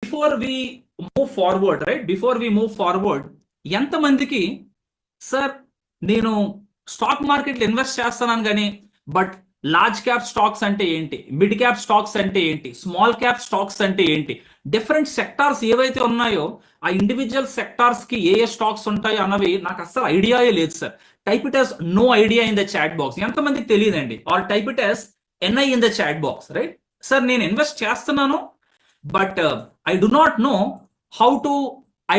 Before we move forward, right, before we move forward, ఎంతమందికి sir నేను stock మార్కెట్లో invest చేస్తున్నాను కానీ బట్ లార్జ్ క్యాప్ స్టాక్స్ అంటే ఏంటి, మిడ్ క్యాప్ స్టాక్స్ అంటే ఏంటి, స్మాల్ క్యాప్ స్టాక్స్ అంటే ఏంటి, డిఫరెంట్ సెక్టార్స్ ఏవైతే ఉన్నాయో ఆ ఇండివిజువల్ సెక్టార్స్ కి ఏ స్టాక్స్ ఉంటాయో అన్నవి నాకు అసలు ఐడియాయే లేదు sir. Type it as no idea in the chat box. ఎంతమందికి తెలియదండి? Or type it as NI in the chat box, right. Sir నేను ఇన్వెస్ట్ చేస్తున్నాను but I do not know how to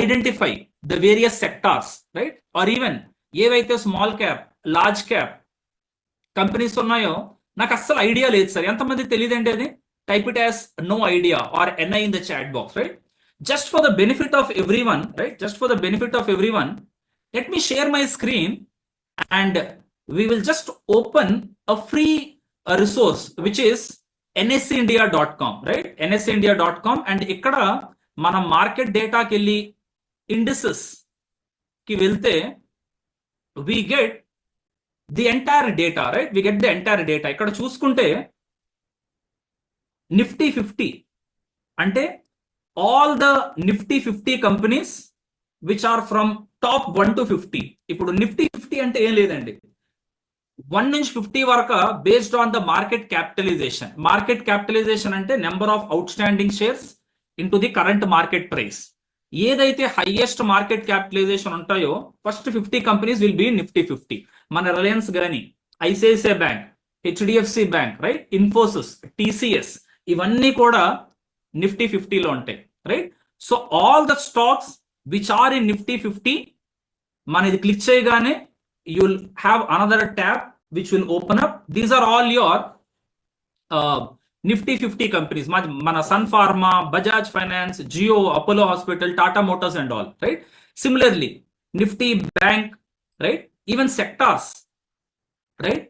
identify the various sectors, right, or even ఏవైతే small cap large cap companies ఉన్నాయో నాకు అస్సలు idea లేదు sir. ఎంతమంది తెలియదండి అది? Type it as no idea or NI in the chat box, right. Just for the benefit of everyone, right? Just for the benefit of everyone, let me share my screen and we will just open a free resource which is nsindia.com, right? nsindia.com, and ఇక్కడ మనం market డేటాకి వెళ్ళి indices కి వెళ్తే we get the entire data, right? We get the entire data. ఇక్కడ చూసుకుంటే Nifty 50 అంటే all the Nifty 50 companies which are from top 1 to 50. ఇప్పుడు Nifty 50 అంటే ఏం లేదండి, 1 నుంచి 50 వరకు based on the market capitalization. Market capitalization అంటే number of outstanding shares into the current market price. ఏదైతే హైయెస్ట్ మార్కెట్ క్యాపిటలైజేషన్ ఉంటాయో first 50 companies will be Nifty 50. మన రిలయన్స్ గానీ, ICICI bank, HDFC bank, right, Infosys, TCS, ఇవన్నీ కూడా నిఫ్టీ 50లో ఉంటాయి, right. So all the stocks which are in Nifty 50, మన ఇది క్లిక్ చేయగానే you will have another tab which will open up. These are all your Nifty 50 companies. మన Sun Pharma, Bajaj Finance, Jio, Apollo Hospital, Tata Motors and all, right. Similarly Nifty bank, right, even sectors, right.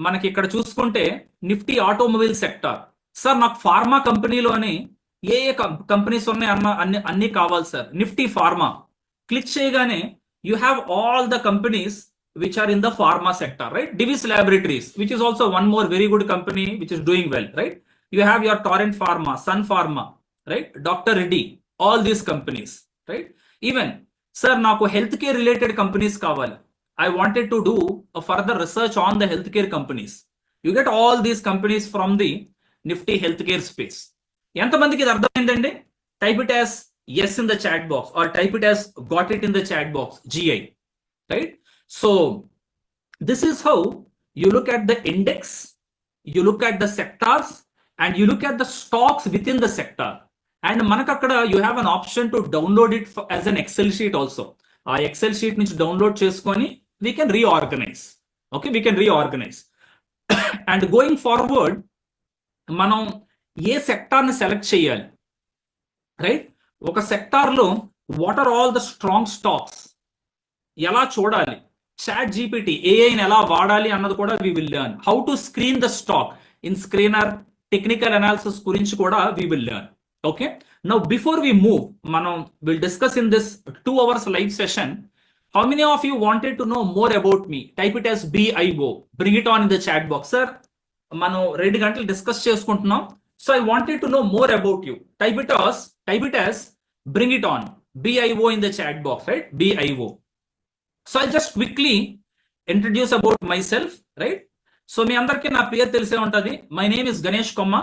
మనకి ఇక్కడ చూసుకుంటే Nifty automobile sector. Sir నాకు pharma కంపెనీలోని ఏ ఏ కంపెనీస్ ఉన్నాయి అన్ని కావాలి సార్. నిఫ్టీ ఫార్మా క్లిక్ చేయగానే you have all the companies which are in the pharma sector, right. Divi's Laboratories which is also one more very good company which is doing well, right. You have your torrent pharma, sun pharma, right, doctor Reddy, all these companies, right. Even sir నాకు health care related companies కావాలి, I wanted to do a further research on the healthcare companies. You get all these companies from the Nifty healthcare space. ఎంతమందికి ఇది అర్థమైందండి? Type it as yes in the chat box or type it as got it in the chat box, GI, right. So this is how you look at the index, you look at the sectors and you look at the stocks within the sector. And మనకు అక్కడ you have an option to download it as an excel sheet also. ఆ excel sheet నుంచి download చేసుకొని we can reorganize, okay, we can reorganize. And going forward మనం ఏ sector ని select చేయాలి, right. ఒక సెక్టార్ లో what are all the strong stocks ఎలా చూడాలి, చాట్ జీపీటీ ఏఐని ఎలా వాడాలి అన్నది కూడా we will learn. How to screen the stock in screener, technical analysis గురించి కూడా we will learn. Okay, now before we move, మనం will discuss in this 2 hours live session. How many of you wanted to know more about me? Type it as BIO. Bring it on in the chat box. Sir, మనం 2 గంటలు discuss చేసుకుంటున్నాం. So I wanted to know more about you. Type it as bring it on. BIO in the chat box, right? BIO. So I'll just quickly introduce about myself, right? So మీ అందరికీ నా పేరు తెలిసే ఉంటది. My name is Ganesh Komma.